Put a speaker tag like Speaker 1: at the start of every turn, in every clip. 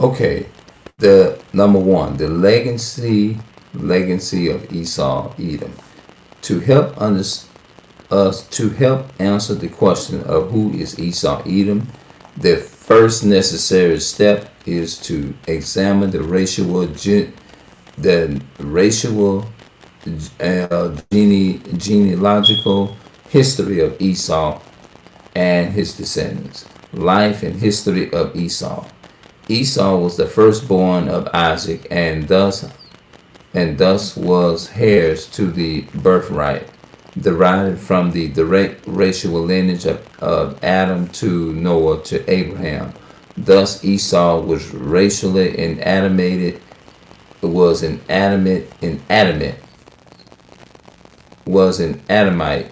Speaker 1: Okay, the number one, the legacy of Esau, Edom. To help us to help answer the question of who is Esau, Edom, the first necessary step is to examine the racial genealogical history of Esau and his descendants. Life and history of Esau. Esau was the firstborn of Isaac, and thus was heirs to the birthright, derived from the direct racial lineage of Adam to Noah to Abraham. Thus Esau was racially inanimated, was an inanimate, was an Adamite,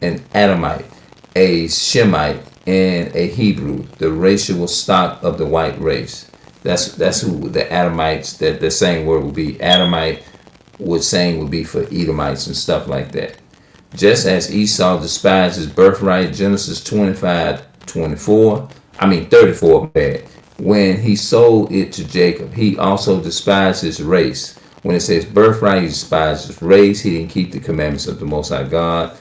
Speaker 1: a Shemite, and a Hebrew, the racial stock of the white race. That's who the Adamites, that the same word would be. Adamite would be for Edomites and stuff like that. Just as Esau despised his birthright, Genesis 34, bad. When he sold it to Jacob, he also despised his race. When it says birthright, he despised his race. He didn't keep the commandments of the Most High God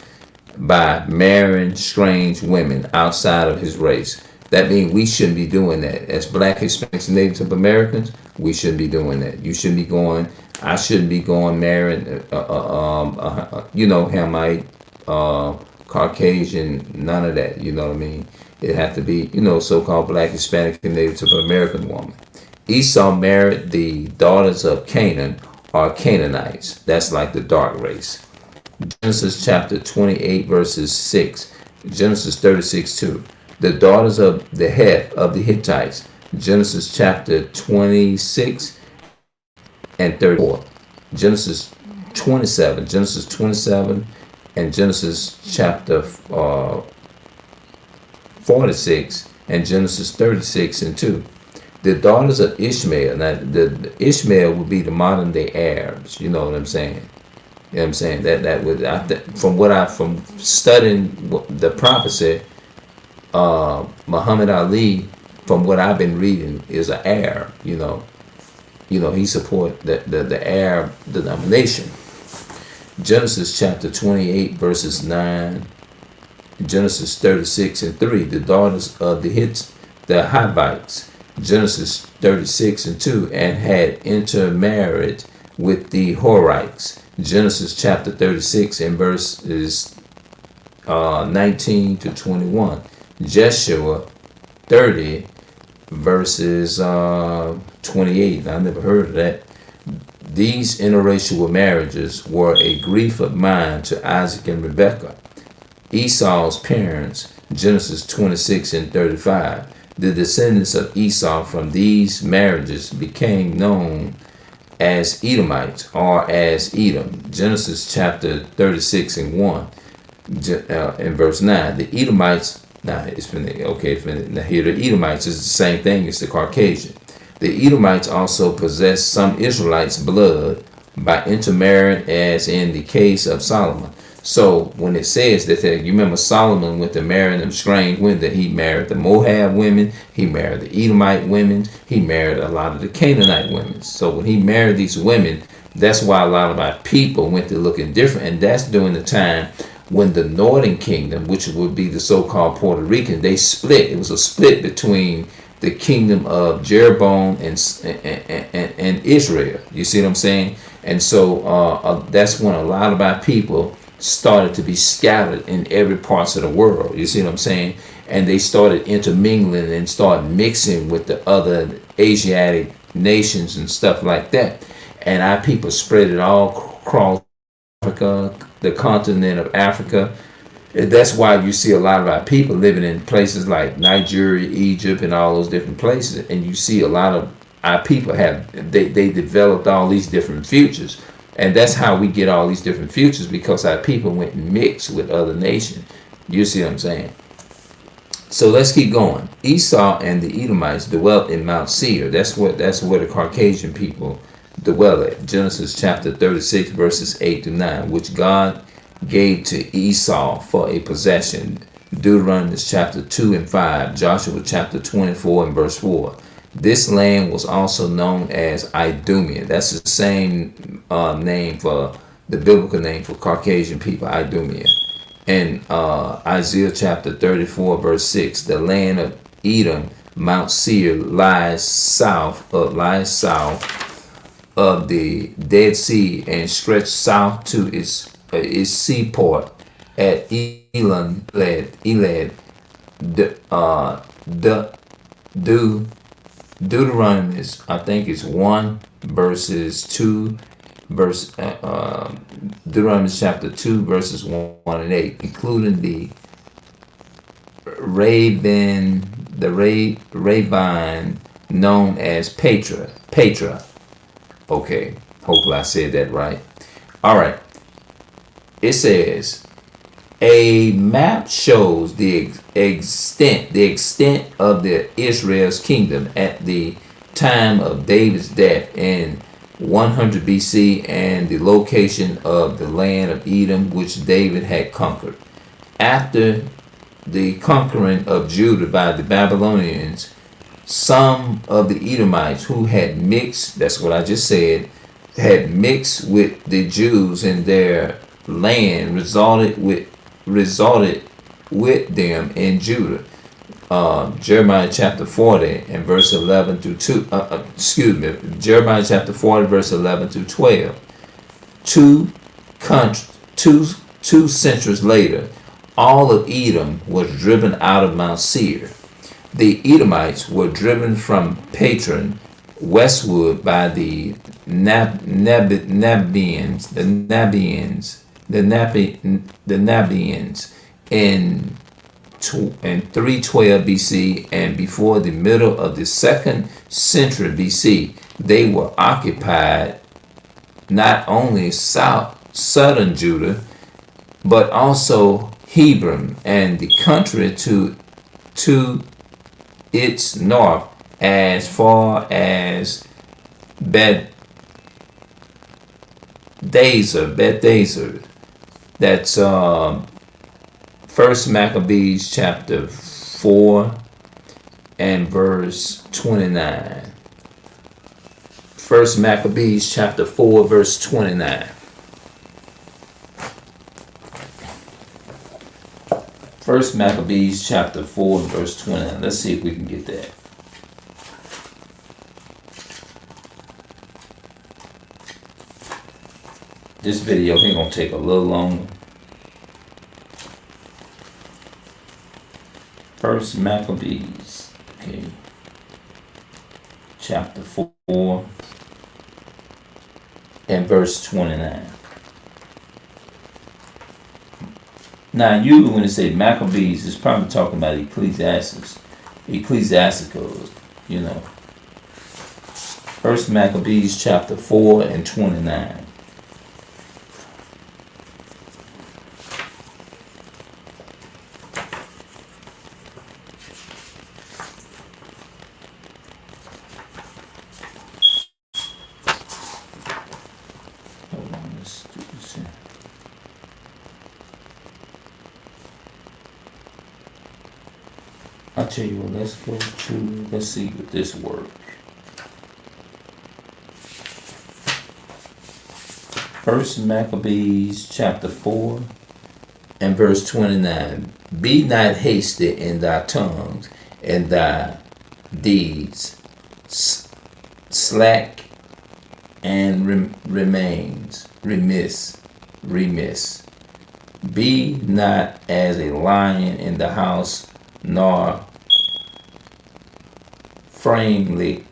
Speaker 1: by marrying strange women outside of his race. That means we shouldn't be doing that. As Black, Hispanics, and Native Americans, we shouldn't be doing that. I shouldn't be going marrying, Hamite, Caucasian, none of that. You know what I mean? It had to be, so-called Black, Hispanic, and Native American woman. Esau married the daughters of Canaan, or Canaanites. That's like the dark race. Genesis chapter 28, verses 6. Genesis 36, 2. The daughters of the Heth of the Hittites. Genesis chapter 26 and 34. Genesis 27, and Genesis chapter 46, and Genesis 36 and 2. The daughters of Ishmael. Now, the Ishmael would be the modern day Arabs. You know what I'm saying? You know what I'm saying? That would, from studying the prophecy, Muhammad Ali, from what I've been reading, is an Arab. He support the Arab denomination. Genesis chapter 28, verses 9. Genesis 36 and 3. The daughters of the Hivites. Genesis 36 and 2. And had intermarried with the Horites. Genesis chapter 36 and verses 19 to 21. Joshua 30 verses 28. I never heard of that. These interracial marriages were a grief of mine to Isaac and Rebekah, Esau's parents. Genesis 26 and 35. The descendants of Esau from these marriages became known as Edomites, or as Edom. Genesis chapter 36 and 1. In verse 9. The Edomites, now here the Edomites is the same thing as the Caucasian. The Edomites also possessed some Israelites' blood by intermarrying, as in the case of Solomon. So when it says that, you remember Solomon went to marrying them strange women, that he married the Moab women, he married the Edomite women, he married a lot of the Canaanite women. So when he married these women, that's why a lot of our people went to looking different. And that's during the time when the Northern Kingdom, which would be the so-called Puerto Rican, they split. It was a split between the kingdom of Jeroboam and Israel. You see what I'm saying? And so that's when a lot of our people started to be scattered in every parts of the world. You see what I'm saying? And they started intermingling and started mixing with the other Asiatic nations and stuff like that. And our people spread it all across Africa, the continent of Africa. That's why you see a lot of our people living in places like Nigeria, Egypt, and all those different places. And you see a lot of our people they developed all these different futures. And that's how we get all these different futures, because our people went and mixed with other nations. You see what I'm saying? So let's keep going. Esau and the Edomites dwelt in Mount Seir. That's where the Caucasian people dwell at. Genesis chapter 36 verses 8 to 9, which God gave to Esau for a possession. Deuteronomy chapter 2 and 5. Joshua chapter 24 and verse 4. This land was also known as Idumea. That's the same name for the biblical name for Caucasian people, Idumea. In Isaiah chapter 34, verse 6, the land of Edom, Mount Seir, lies south of the Dead Sea and stretched south to its seaport at Elad. Deuteronomy, I think it's 1 verses 2 Deuteronomy chapter 2 verses 1 and 8, including the ravine known as Petra. Okay, hopefully I said that right. All right. It says a map shows the extent of the Israel's kingdom at the time of David's death in 100 BC and the location of the land of Edom which David had conquered. After the conquering of Judah by the Babylonians, some of the Edomites who had mixed, that's what I just said, had mixed with the Jews in their land, resulted with them in Judah. Jeremiah chapter 40 and verse 11 through 2, Jeremiah chapter 40 verse 11 through 12. Two centuries later, all of Edom was driven out of Mount Seir. The Edomites were driven from Patron westward by the Nabians in 312 BC, and before the middle of the 2nd century BC, they were occupied not only southern Judah, but also Hebron and the country to its north as far as Bethdazer. That's First Maccabees chapter 4 and verse 29. First Maccabees chapter 4 verse 29. First Maccabees chapter 4 verse 29. Let's see if we can get that. This video is going to take a little longer. First Maccabees, okay, chapter 4 and verse 29. Now, usually when they say Maccabees, it's probably talking about ecclesiasticals, you know. First Maccabees chapter 4 and 29. I'll tell you what, let's see if this works. First Maccabees chapter 4 and verse 29. Be not hasty in thy tongues and thy deeds, slack and remiss. Be not as a lion in the house, nor framelic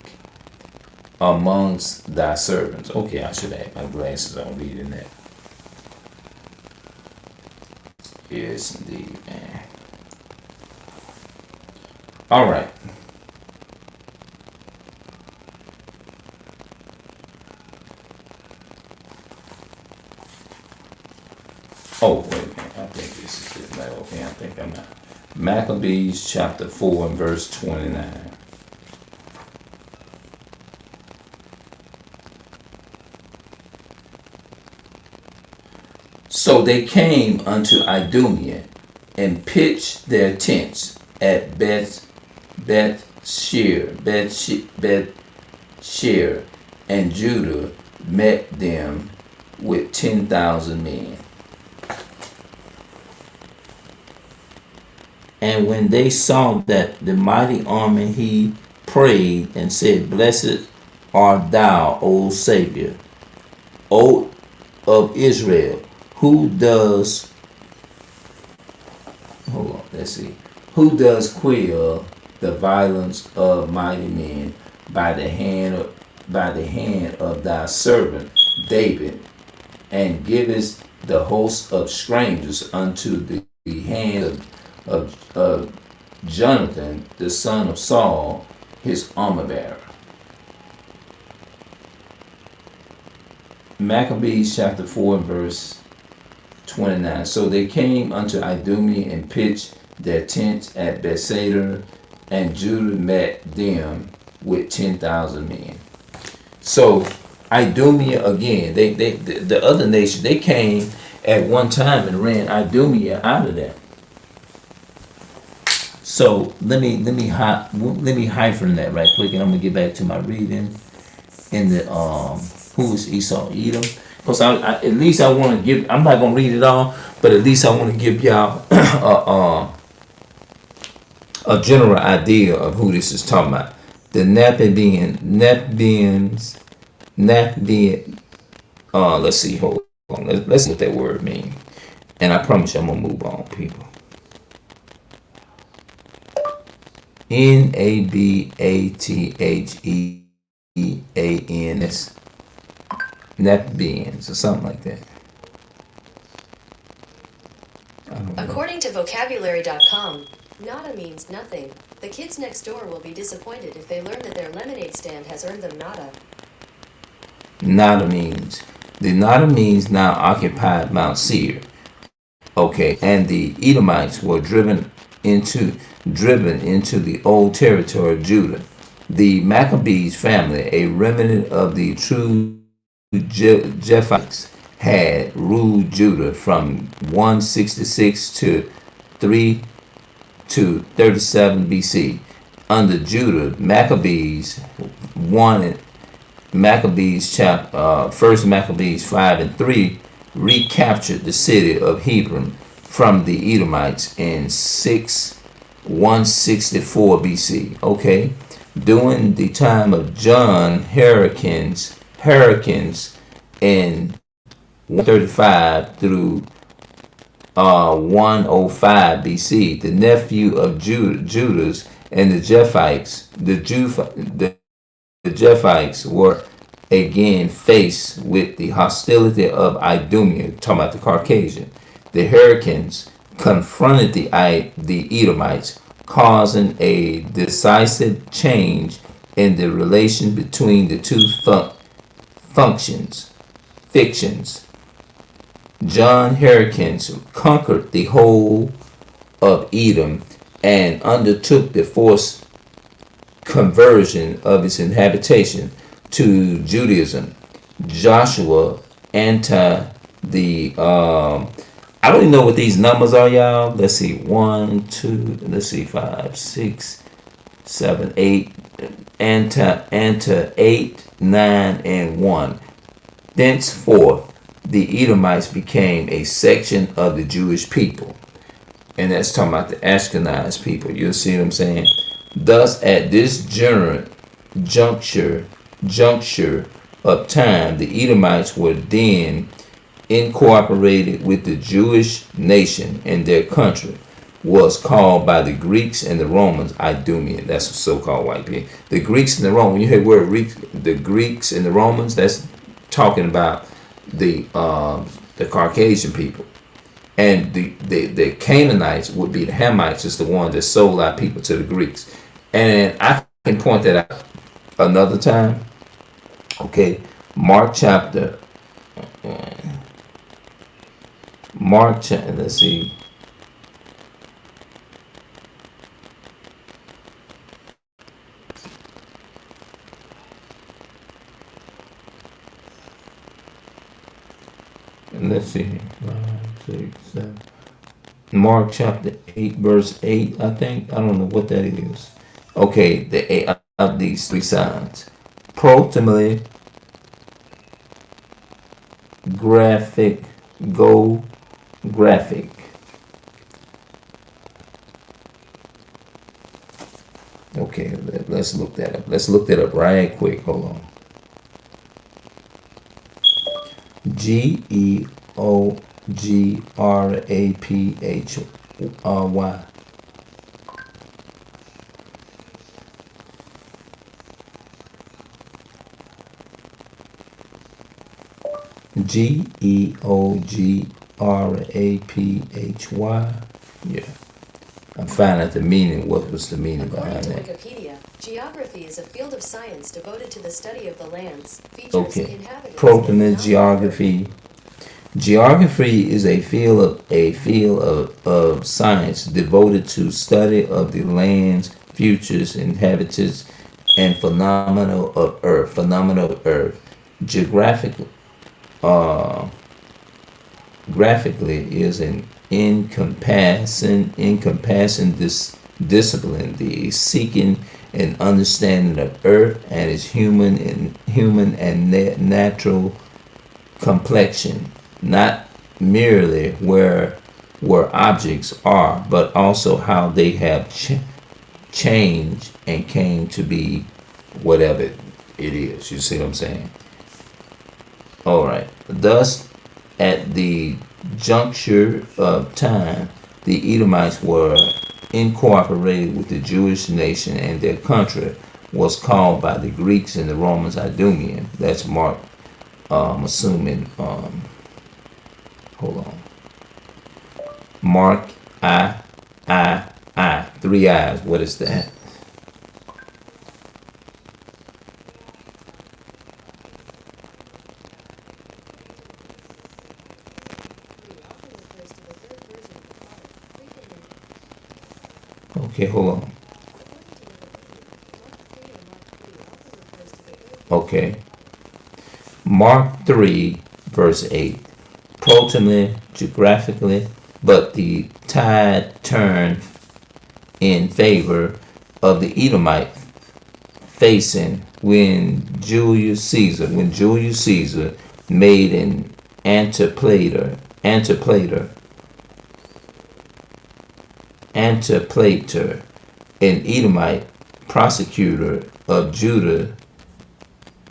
Speaker 1: amongst thy servants. Okay, I should have my glasses on reading that. Yes, indeed, man. All right. Oh, wait a minute. I think this is it. Okay, I think I'm not. Maccabees chapter 4 and verse 29. So they came unto Idumea and pitched their tents at Beth Shear, and Judah met them with 10,000 men. And when they saw that the mighty army, he prayed and said, Blessed art thou, O Savior, O of Israel, who does quell the violence of mighty men by the hand of thy servant David, and givest the host of strangers unto the hand of Jonathan the son of Saul, his armor bearer. Maccabees chapter 4 verse 29. So they came unto Idumea and pitched their tents at Bethsaida, and Judah met them with 10,000 men. So Idumea again, the other nation, they came at one time and ran Idumea out of there. So let me hyphen that right quick, and I'm gonna get back to my reading in the who is Esau, Edom. Because at least I want to give. I'm not gonna read it all, but at least I want to give y'all a general idea of who this is talking about. The Nepians. Let's see. Hold on. Let's see what that word means. And I promise you, I'm gonna move on, people. Nabathes, Nepians, or something like that.
Speaker 2: According to vocabulary.com, nada means nothing. The kids next door will be disappointed if they learn that their lemonade stand has earned them nada.
Speaker 1: Nada means. The Nada means now occupied Mount Seir. Okay, and the Edomites were driven into the old territory of Judah. The Maccabees family, a remnant of the true Japhites, had ruled Judah from 166 to 37 BC. Under Judah, Maccabees First Maccabees 5 and 3 recaptured the city of Hebron from the Edomites in 164 BC. Okay, during the time of John Hyrcanus in 135 through 105 BC, the nephew of Judas and the Japhites were again faced with the hostility of Idumea, talking about the Caucasian. The Hyrcanians confronted the Edomites, causing a decisive change in the relation between the two fictions. John Hyrcanus conquered the whole of Edom and undertook the forced conversion of its inhabitation to Judaism. Joshua I don't even know what these numbers are, y'all. Let's see, 1, 2, let's see, 5, 6, 7, 8, enter 8, 9, and 1. Thenceforth, the Edomites became a section of the Jewish people. And that's talking about the Ashkenaz people. You'll see what I'm saying? Thus, at this juncture of time, the Edomites were then incorporated with the Jewish nation, and their country was called by the Greeks and the Romans Idumea. That's so-called white people. The Greeks and the Romans, when you hear the word the Greeks and the Romans, that's talking about the Caucasian people. And the Canaanites would be the Hamites, is the one that sold our people to the Greeks. And I can point that out another time. Okay, Mark chapter, let's see. And let's see. 5, 6, 7. Mark chapter 8, verse 8, I think. I don't know what that is. Okay, the eight of these three signs. Protimely, graphic, go graphic. Okay, let's look that up. Let's look that up right quick. Hold on. GeoGraphy. GeoGraphy. Yeah. I'm finding out the meaning. What was the meaning
Speaker 2: According
Speaker 1: behind
Speaker 2: to
Speaker 1: that?
Speaker 2: Wikipedia, geography is a field of science devoted to the study of the lands, features,
Speaker 1: Okay.
Speaker 2: inhabitants,
Speaker 1: Protein
Speaker 2: and
Speaker 1: geography. Geography is a field of science devoted to study of the lands, futures, inhabitants, and phenomena of Earth. Geographic, uh, graphically is an encompassing this discipline, the seeking and understanding of Earth and its human and natural complexion, not merely where objects are, but also how they have changed and came to be whatever it is. You see what I'm saying? All right. Thus, at the juncture of time, the Edomites were incorporated with the Jewish nation, and their country was called by the Greeks and the Romans Idumean. That's Mark. I'm assuming. Hold on. Mark I. Three eyes. What is that? Okay, hold on. Okay. Mark 3, verse 8. Protimely, geographically, but the tide turned in favor of the Edomite facing when Julius Caesar made an antiplator an Edomite prosecutor of Judah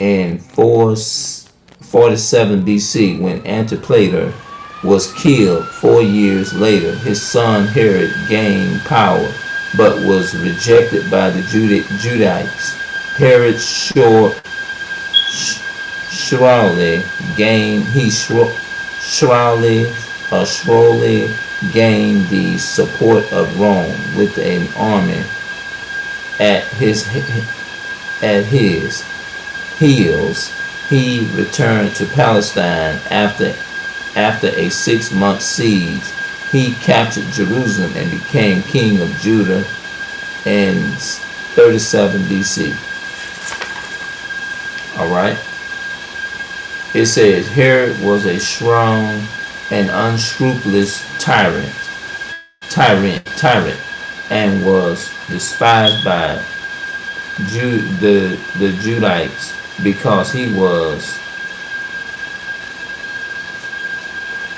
Speaker 1: in 447 BC. When Antiplator was killed 4 years later, his son Herod gained power but was rejected by the Judites. Herod surely gained the support of Rome with an army at his heels. He returned to Palestine after a 6-month siege. He captured Jerusalem and became king of Judah in 37 BC. All right. It says Herod was a strong and unscrupulous tyrant, and was despised by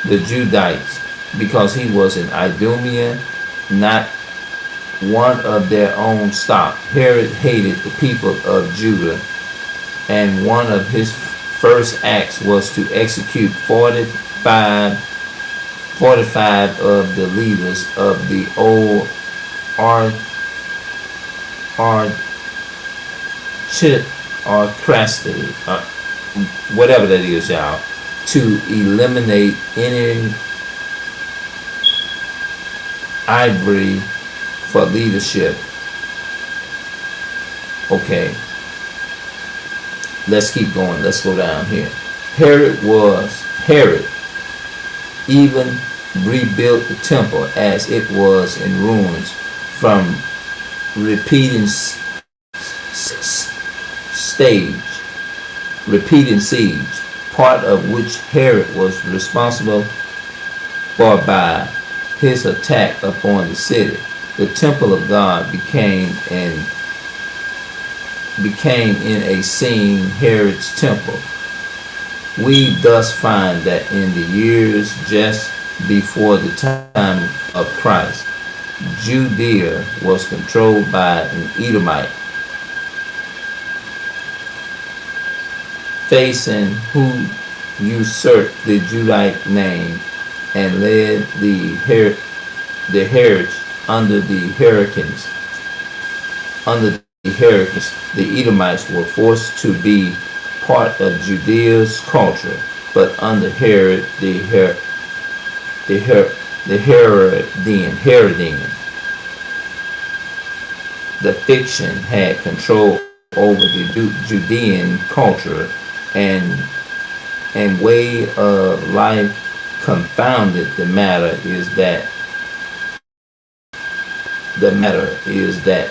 Speaker 1: the Judites because he was an Idumean, not one of their own stock. Herod hated the people of Judah, and one of his first acts was to execute 45 of the leaders of the old aristocracy, whatever that is, y'all, to eliminate any ivory for leadership. Okay, let's keep going. Let's go down here. Herod even rebuilt the temple as it was in ruins from repeating siege, part of which Herod was responsible for by his attack upon the city. The temple of God became an became in a scene Herod's temple. We thus find that in the years just before the time of Christ, Judea was controlled by an Edomite, facing who usurped the Judite name and led the heritage under the Hyrcanians. Under the Hyrcanians, the Edomites were forced to be part of Judea's culture, but under Herod the Herodian, the fiction had control over the Judean culture and way of life. Confounded the matter is that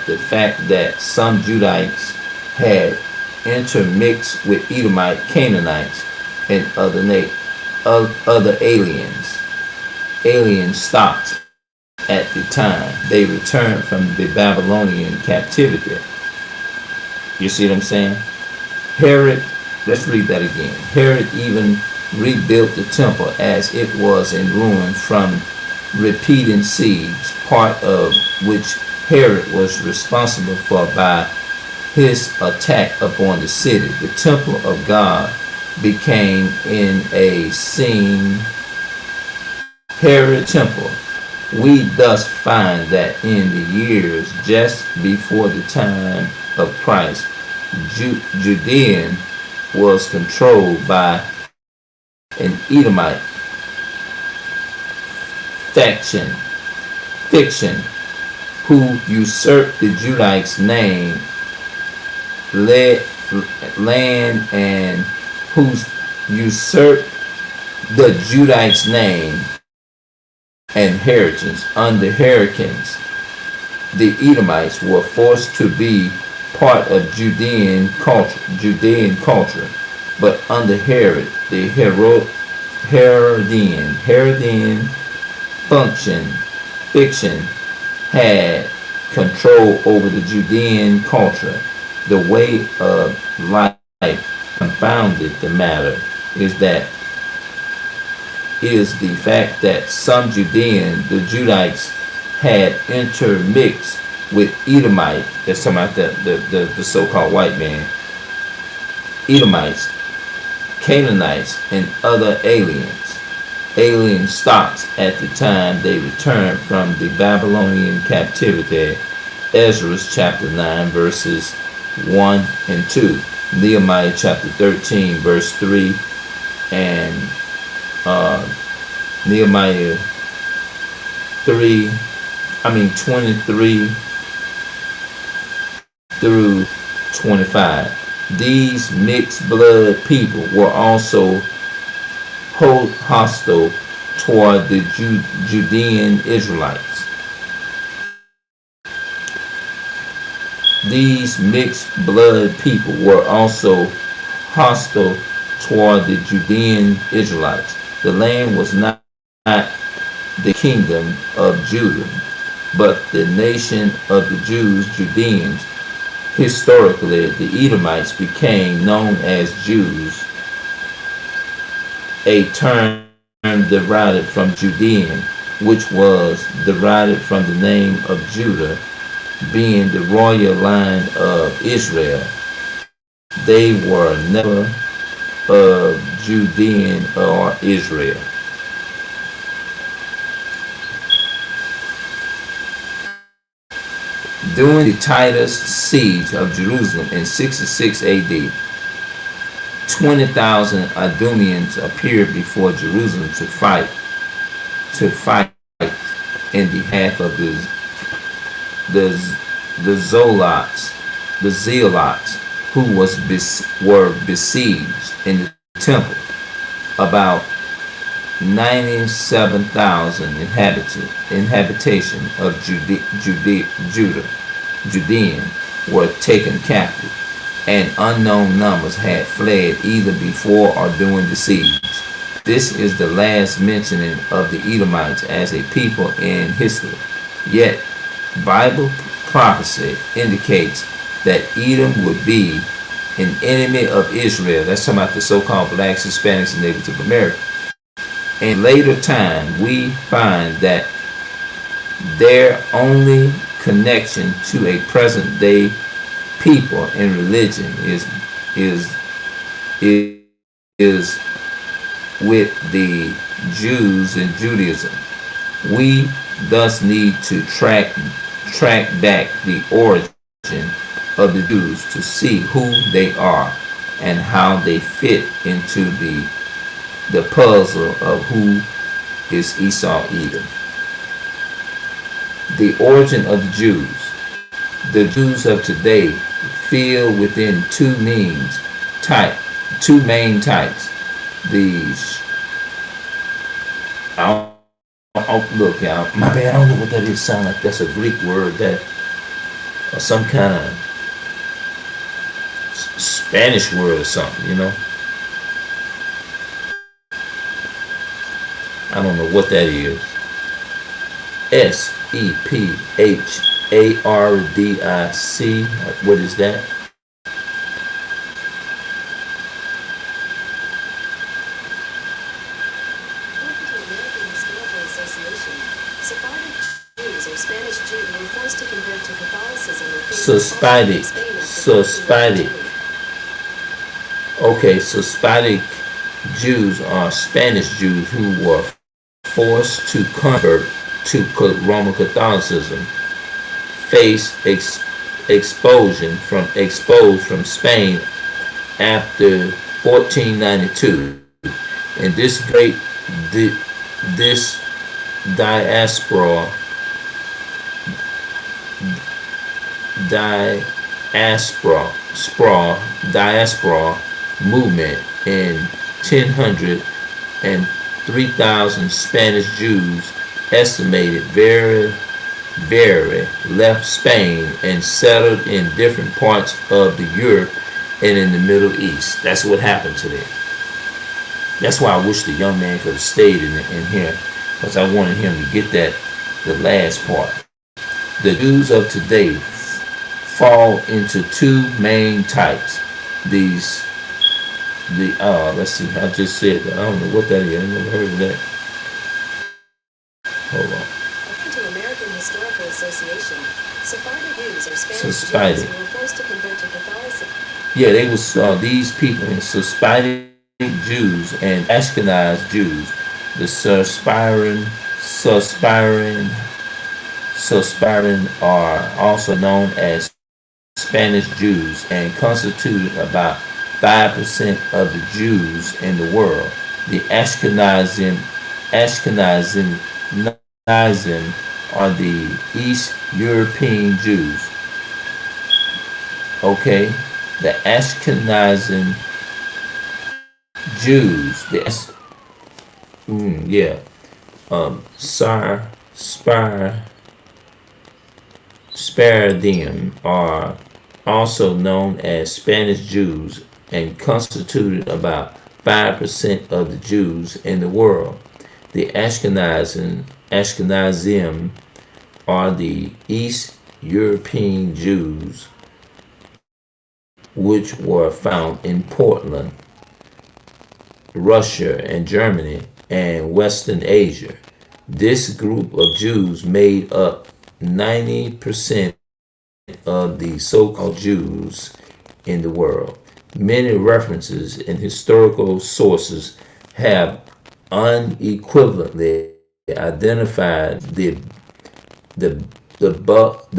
Speaker 1: the fact that some Judites had intermixed with Edomite, Canaanites, and other alien stocks at the time they returned from the Babylonian captivity. You see what I'm saying? Herod, let's read that again. Herod even rebuilt the temple as it was in ruins from repeating siege, part of which Herod was responsible for by his attack upon the city. The temple of God became in a scene Herod temple. We thus find that in the years just before the time of Christ, Judean was controlled by an Edomite fiction who usurped the Judites' name, land, and who usurped the Judites' name and inheritance under Hyrcanians. The Edomites were forced to be part of Judean culture, but under Herod, the Herodian fiction had control over the Judean culture. The way of life confounded the matter is the fact that some the Judites had intermixed with Edomite. That's talking about the so-called white man. Edomites, Canaanites, and other alien stocks at the time they returned from the Babylonian captivity. Ezra chapter 9 verses 1 and 2. Nehemiah chapter 13 verse 3 and Nehemiah 23 through 25. These mixed blood people were also hostile toward the Judean Israelites. These mixed blood people were also hostile toward the Judean Israelites. The land was not the kingdom of Judah, but the nation of the Jews, Judeans. Historically, the Edomites became known as Jews, a term derived from Judean, which was derived from the name of Judah, being the royal line of Israel. They were never of Judean or Israel. During the Titus siege of Jerusalem in 66 AD, 20,000 Idumeans appeared before Jerusalem to fight in behalf of the Zealots, who were besieged in the temple. About 97,000 inhabitation of Judean were taken captive, and unknown numbers had fled either before or during the siege. This is the last mentioning of the Edomites as a people in history. Yet, Bible prophecy indicates that Edom would be an enemy of Israel. That's talking about the so-called blacks, Hispanics, and Native Americans. In later time, we find that their only connection to a present-day people in religion is is with the Jews and Judaism. We thus need to track back the origin of the Jews to see who they are and how they fit into the puzzle of who is Esau Edom. The origin of the Jews. The Jews of today fall within two main types. These, look, y'all, my bad, I don't know what that is. Sound like that's a Greek word that, or some kind of Spanish word or something, you know. I don't know what that is. SEPHARDIC. What is that? Suspadic. Okay, Suspadic Jews are Spanish Jews who were forced to convert to Roman Catholicism, faced exposed from Spain after 1492, and this diaspora movement in 1000 and 3,000 Spanish Jews estimated very left Spain and settled in different parts of the Europe and in the Middle East. That's what happened to them. That's why I wish the young man could have stayed in here, because I wanted him to get the last part. The Jews of today fall into two main types. Let's see, I just said that. I don't know what that is. I never heard of that. Hold on.
Speaker 2: According to American Historical Association, Sephardic Jews are Spanish Jews who were forced to convert to Catholicism.
Speaker 1: Yeah, they was these people in Sephardic Jews and Ashkenaz Jews. The Suspiran are also known as Spanish Jews and constituted about 5% of the Jews in the world. The Ashkenazim are the East European Jews. Okay, the Ashkenazim Jews, Sparadim are also known as Spanish Jews and constituted about 5% of the Jews in the world. The Ashkenazim are the East European Jews, which were found in Portland, Russia, and Germany, and Western Asia. This group of Jews made up 90% of the so-called Jews in the world. Many references in historical sources have unequivocally identified the buck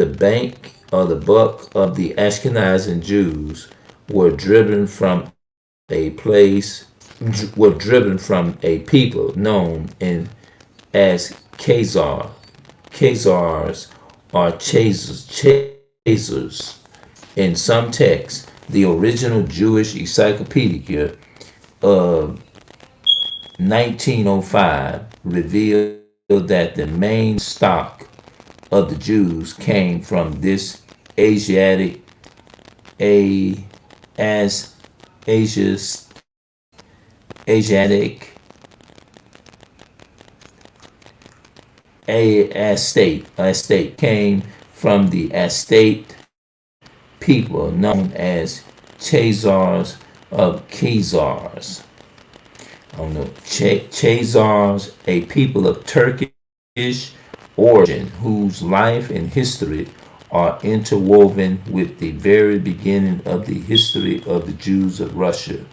Speaker 1: of the Ashkenazi Jews were driven from a people known as Khazars or Chazars. In some texts, the original Jewish Encyclopedia of 1905 revealed that the main stock of the Jews came from this Asiatic estate came from the estate people known as Chazars of Khazars. I don't know. Chazars, a people of Turkish origin whose life and history are interwoven with the very beginning of the history of the Jews of Russia.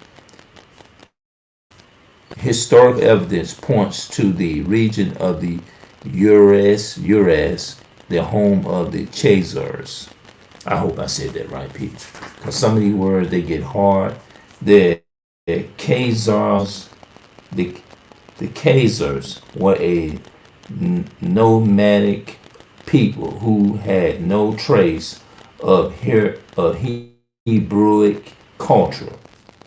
Speaker 1: Historical evidence points to the region of the Urals, the home of the Chazars. I hope I said that right, people. Because some of these words, they get hard. The Khazars, the, the Khazars were a nomadic people who had no trace of Hebrewic culture.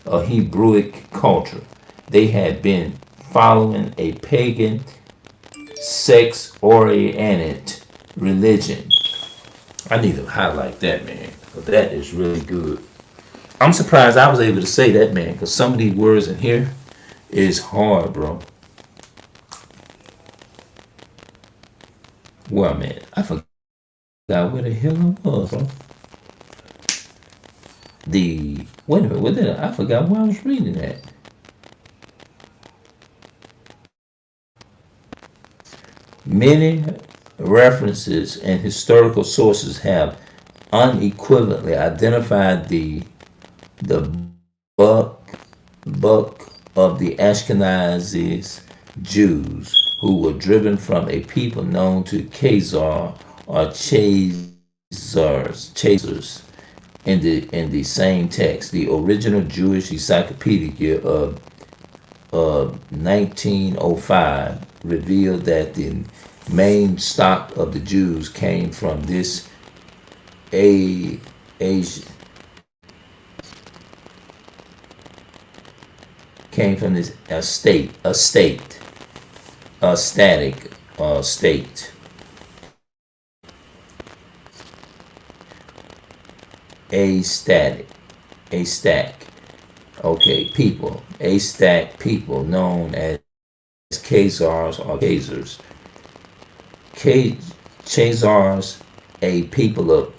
Speaker 1: A Hebrewic culture. They had been following a pagan, sex-oriented religion. I need to highlight that, man. That is really good. I'm surprised I was able to say that, man, because some of these words in here is hard, bro. Well, man, I forgot where the hell I was, bro. Wait a minute, what did I forgot where I was reading that. Many references and historical sources have unequivocally identified the bulk of the Ashkenazi Jews who were driven from a people known to Khazar or Chazars in the same text. The original Jewish Encyclopedia of 1905 revealed that the main stock of the Jews came from this Asia, came from this state, a stack. Okay, people, a stack people known as Khazars or Khazars. Khazars, a people of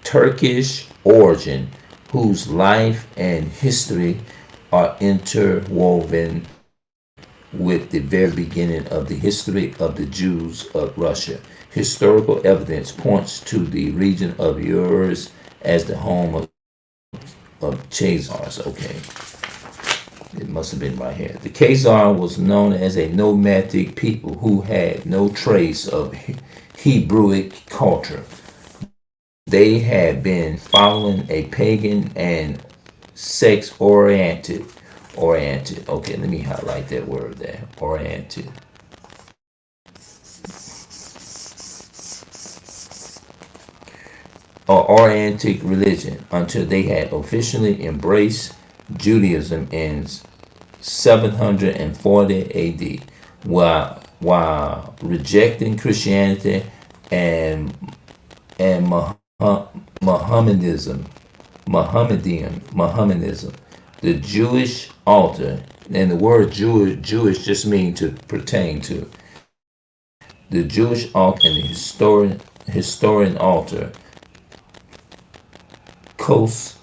Speaker 1: Turkish origin whose life and history are interwoven with the very beginning of the history of the Jews of Russia. Historical evidence points to the region of Urals as the home of Chazars. Okay. It must have been right here. The Khazar was known as a nomadic people who had no trace of Hebrewic culture. They had been following a pagan and sex-oriented. Okay, let me highlight that word there. Oriented. Or Orientic religion until they had officially embraced Judaism in 740 AD, while rejecting Christianity and Mohammedanism. The Jewish altar, and the word Jewish just means to pertain to. The Jewish altar and the historian altar. Kos.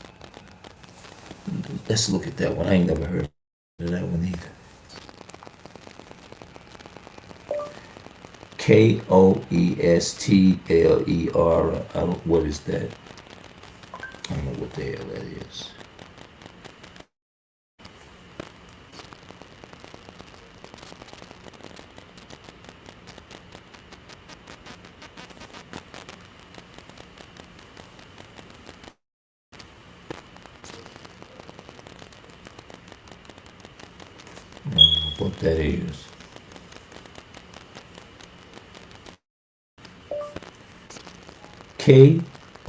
Speaker 1: Let's look at that one. I ain't never heard of that one either. Koestler. I don't. What is that? I don't know what the hell that is. I don't know what that is. Koestler.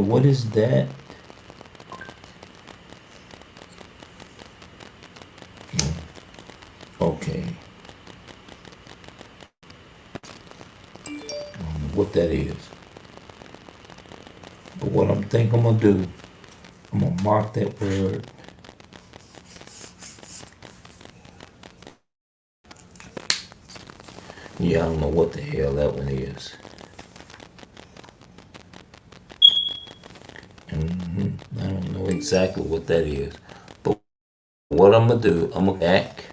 Speaker 1: What is that? Okay. I don't know what that is. But what I'm gonna do, I'm gonna mark that word. Yeah, I don't know what the hell that one is. exactly what that is. But what I'm gonna do, I'm gonna back,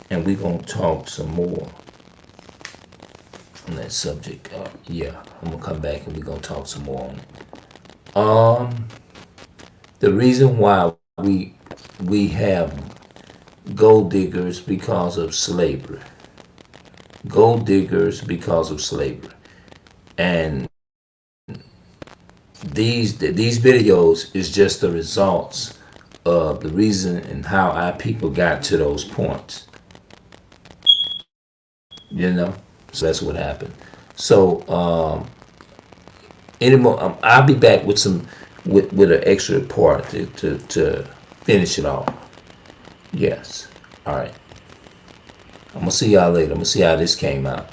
Speaker 1: and we're gonna talk some more on that subject. Yeah, I'm gonna come back and we're gonna talk some more on it. The reason why we have gold diggers because of slavery. Gold diggers because of slavery. And these videos is just the results of the reason and how our people got to those points. You know? So that's what happened. So anymore I'll be back with some with an extra part to finish it off. Yes. All right. I'm gonna see y'all later. I'm gonna see how this came out.